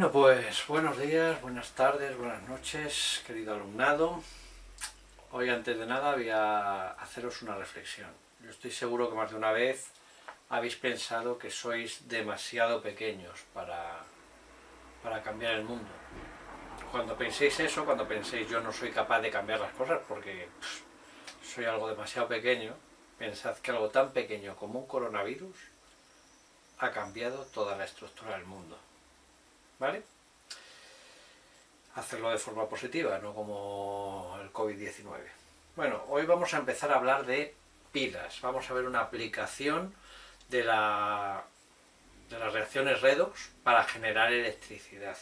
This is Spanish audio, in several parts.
Bueno, pues buenos días, buenas tardes, buenas noches, querido alumnado. Hoy antes de nada voy a haceros una reflexión. Yo estoy seguro que más de una vez habéis pensado que sois demasiado pequeños para cambiar el mundo. Cuando penséis eso, cuando penséis yo no soy capaz de cambiar las cosas porque soy algo demasiado pequeño, pensad que algo tan pequeño como un coronavirus ha cambiado toda la estructura del mundo. ¿Vale? Hacerlo de forma positiva, no como el COVID-19. Bueno, hoy vamos a empezar a hablar de pilas. Vamos a ver una aplicación de las reacciones redox para generar electricidad.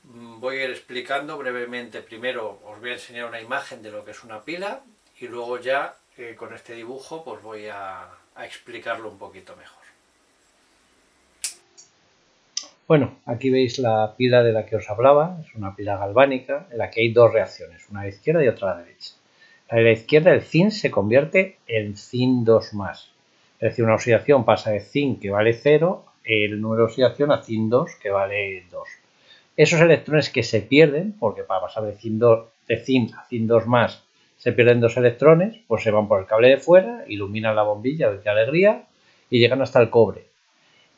Voy a ir explicando brevemente. Primero os voy a enseñar una imagen de lo que es una pila y luego ya con este dibujo pues voy a explicarlo un poquito mejor. Bueno, aquí veis la pila de la que os hablaba, es una pila galvánica en la que hay dos reacciones, una a la izquierda y otra a la derecha. La de la izquierda, el zinc, se convierte en zinc 2+. Es decir, una oxidación pasa de zinc, que vale 0, el número de oxidación a zinc 2, que vale 2. Esos electrones que se pierden, porque para pasar de zinc a zinc 2+, se pierden 2 electrones, pues se van por el cable de fuera, iluminan la bombilla, ¡qué alegría!, y llegan hasta el cobre.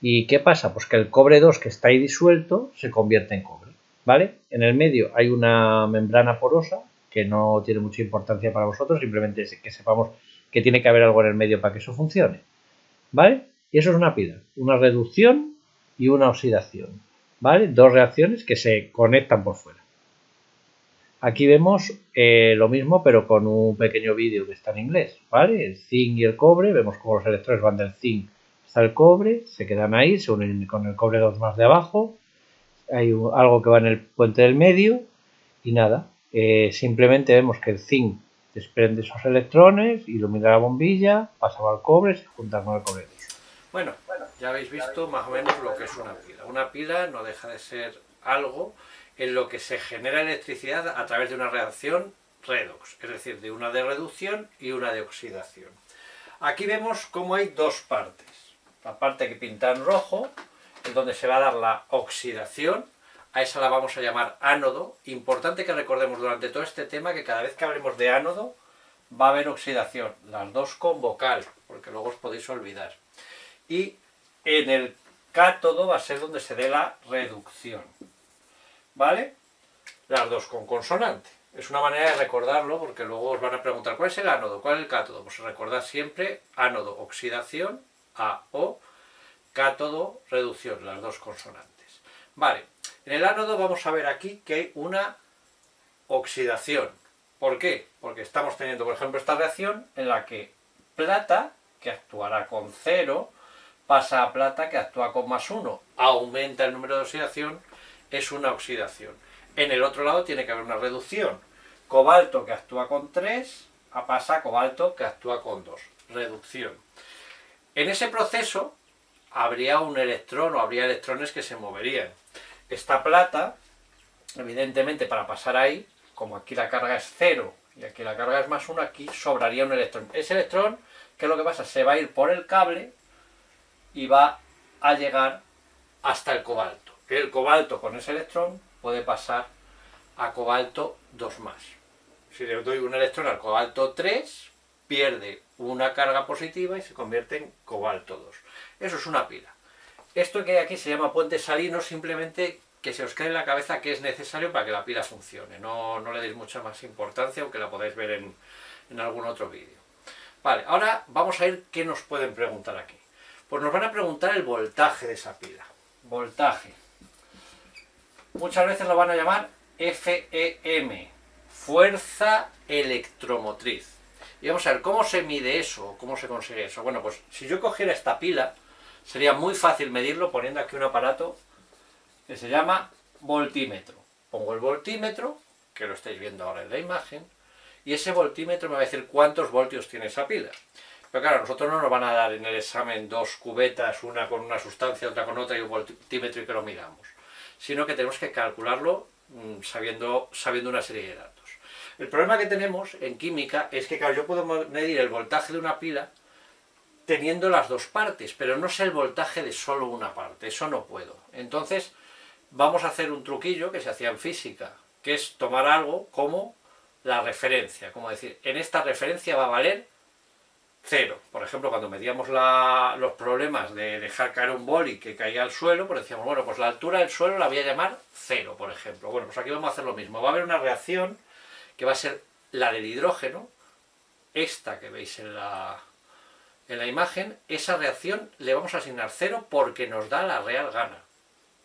¿Y qué pasa? Pues que el cobre 2 que está ahí disuelto se convierte en cobre, ¿vale? En el medio hay una membrana porosa que no tiene mucha importancia para vosotros, simplemente es que sepamos que tiene que haber algo en el medio para que eso funcione, ¿vale? Y eso es una pila, una reducción y una oxidación, ¿vale? Dos reacciones que se conectan por fuera. Aquí vemos lo mismo pero con un pequeño vídeo que está en inglés, ¿vale? El zinc y el cobre, vemos cómo los electrones van del zinc hasta el cobre, se quedan ahí, se unen con el cobre 2+ de abajo, hay algo que va en el puente del medio y nada, simplemente vemos que el zinc desprende esos electrones, ilumina la bombilla, pasa al cobre, se junta con el cobre 2. Bueno, ya habéis visto más o menos lo que es una pila. Una pila no deja de ser algo en lo que se genera electricidad a través de una reacción redox, es decir, de una de reducción y una de oxidación. Aquí vemos cómo hay dos partes. La parte que pinta en rojo, es donde se va a dar la oxidación, a esa la vamos a llamar ánodo. Importante que recordemos durante todo este tema que cada vez que hablemos de ánodo va a haber oxidación, las dos con vocal, porque luego os podéis olvidar. Y en el cátodo va a ser donde se dé la reducción, ¿vale? Las dos con consonante. Es una manera de recordarlo porque luego os van a preguntar ¿cuál es el ánodo? ¿Cuál es el cátodo? Pues recordad siempre ánodo, oxidación, AO, cátodo, reducción, las dos consonantes. Vale, en el ánodo vamos a ver aquí que hay una oxidación. ¿Por qué? Porque estamos teniendo, por ejemplo, esta reacción en la que plata, que actuará con 0, pasa a plata, que actúa con +1. Aumenta el número de oxidación, es una oxidación. En el otro lado tiene que haber una reducción. Cobalto, que actúa con 3, pasa a cobalto, que actúa con 2. Reducción. En ese proceso habría un electrón o habría electrones que se moverían. Esta plata, evidentemente, para pasar ahí, como aquí la carga es 0 y aquí la carga es +1, aquí sobraría un electrón. Ese electrón, ¿qué es lo que pasa? Se va a ir por el cable y va a llegar hasta el cobalto. El cobalto con ese electrón puede pasar a cobalto 2+. Si le doy un electrón al cobalto 3, pierde una carga positiva y se convierte en cobalto 2. Eso es una pila. Esto que hay aquí se llama puente salino, simplemente que se os quede en la cabeza que es necesario para que la pila funcione. No le deis mucha más importancia, aunque la podáis ver en algún otro vídeo. Vale, ahora vamos a ver qué nos pueden preguntar aquí. Pues nos van a preguntar el voltaje de esa pila. Voltaje. Muchas veces lo van a llamar FEM, fuerza electromotriz. Y vamos a ver, ¿cómo se mide eso? ¿Cómo se consigue eso? Bueno, pues si yo cogiera esta pila, sería muy fácil medirlo poniendo aquí un aparato que se llama voltímetro. Pongo el voltímetro, que lo estáis viendo ahora en la imagen, y ese voltímetro me va a decir cuántos voltios tiene esa pila. Pero claro, a nosotros no nos van a dar en el examen dos cubetas, una con una sustancia, otra con otra, y un voltímetro y que lo miramos. Sino que tenemos que calcularlo sabiendo una serie de datos. El problema que tenemos en química es que, claro, yo puedo medir el voltaje de una pila teniendo las dos partes, pero no sé el voltaje de solo una parte, eso no puedo. Entonces, vamos a hacer un truquillo que se hacía en física, que es tomar algo como la referencia, como decir, en esta referencia va a valer 0. Por ejemplo, cuando medíamos los problemas de dejar caer un boli que caía al suelo, pues decíamos, bueno, pues la altura del suelo la voy a llamar 0, por ejemplo. Bueno, pues aquí vamos a hacer lo mismo. Va a haber una reacción que va a ser la del hidrógeno, esta que veis en la imagen. Esa reacción le vamos a asignar 0 porque nos da la real gana,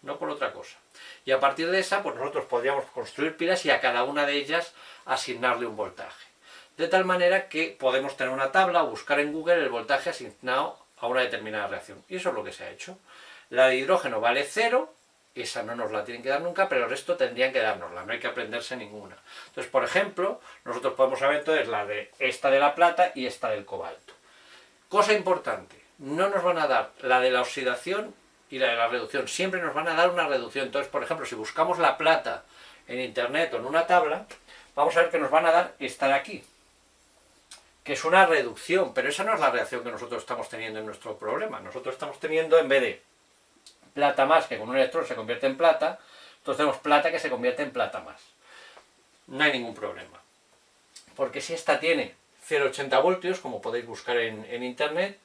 no por otra cosa. Y a partir de esa, pues nosotros podríamos construir pilas y a cada una de ellas asignarle un voltaje. De tal manera que podemos tener una tabla o buscar en Google el voltaje asignado a una determinada reacción. Y eso es lo que se ha hecho. La de hidrógeno vale 0, esa no nos la tienen que dar nunca, pero el resto tendrían que dárnosla, no hay que aprenderse ninguna. Entonces, por ejemplo, nosotros podemos saber entonces la de esta de la plata y esta del cobalto. Cosa importante, no nos van a dar la de la oxidación y la de la reducción, siempre nos van a dar una reducción. Entonces, por ejemplo, si buscamos la plata en internet o en una tabla, vamos a ver que nos van a dar esta de aquí, que es una reducción, pero esa no es la reacción que nosotros estamos teniendo en nuestro problema. Nosotros estamos teniendo, en vez de plata más, que con un electrón se convierte en plata, entonces tenemos plata que se convierte en plata más. No hay ningún problema. Porque si esta tiene 0,80 voltios, como podéis buscar en internet,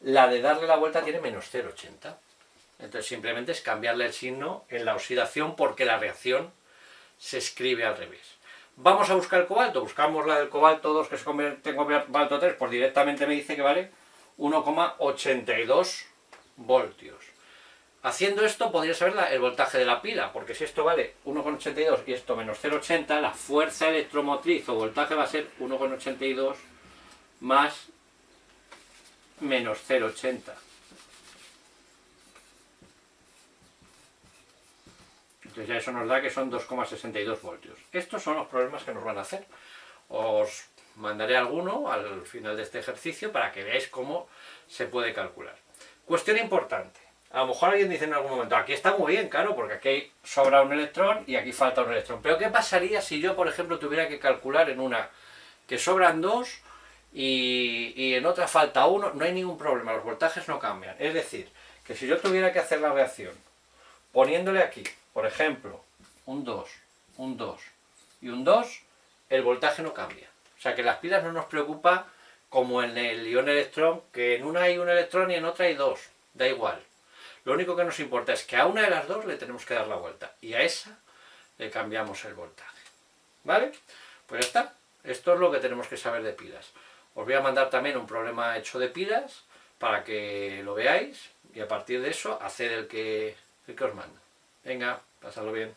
la de darle la vuelta tiene menos 0,80. Entonces simplemente es cambiarle el signo en la oxidación porque la reacción se escribe al revés. Vamos a buscar el cobalto, buscamos la del cobalto 2 que se convierte en cobalto 3, pues directamente me dice que vale 1,82 voltios. Haciendo esto podría saber el voltaje de la pila, porque si esto vale 1,82 y esto menos 0,80, la fuerza electromotriz o voltaje va a ser 1,82 más menos 0,80. Entonces ya eso nos da que son 2,62 voltios. Estos son los problemas que nos van a hacer. Os mandaré alguno al final de este ejercicio para que veáis cómo se puede calcular. Cuestión importante. A lo mejor alguien dice en algún momento, aquí está muy bien, claro, porque aquí sobra un electrón y aquí falta un electrón. Pero ¿qué pasaría si yo, por ejemplo, tuviera que calcular en una que sobran dos y en otra falta uno? No hay ningún problema, los voltajes no cambian. Es decir, que si yo tuviera que hacer la reacción poniéndole aquí, por ejemplo, un 2, un 2 y un 2, el voltaje no cambia. O sea que las pilas no nos preocupa como en el ion electrón, que en una hay un electrón y en otra hay dos. Da igual. Lo único que nos importa es que a una de las dos le tenemos que dar la vuelta y a esa le cambiamos el voltaje. ¿Vale? Pues ya está. Esto es lo que tenemos que saber de pilas. Os voy a mandar también un problema hecho de pilas para que lo veáis y a partir de eso haced el que os mando. Venga, pasadlo bien.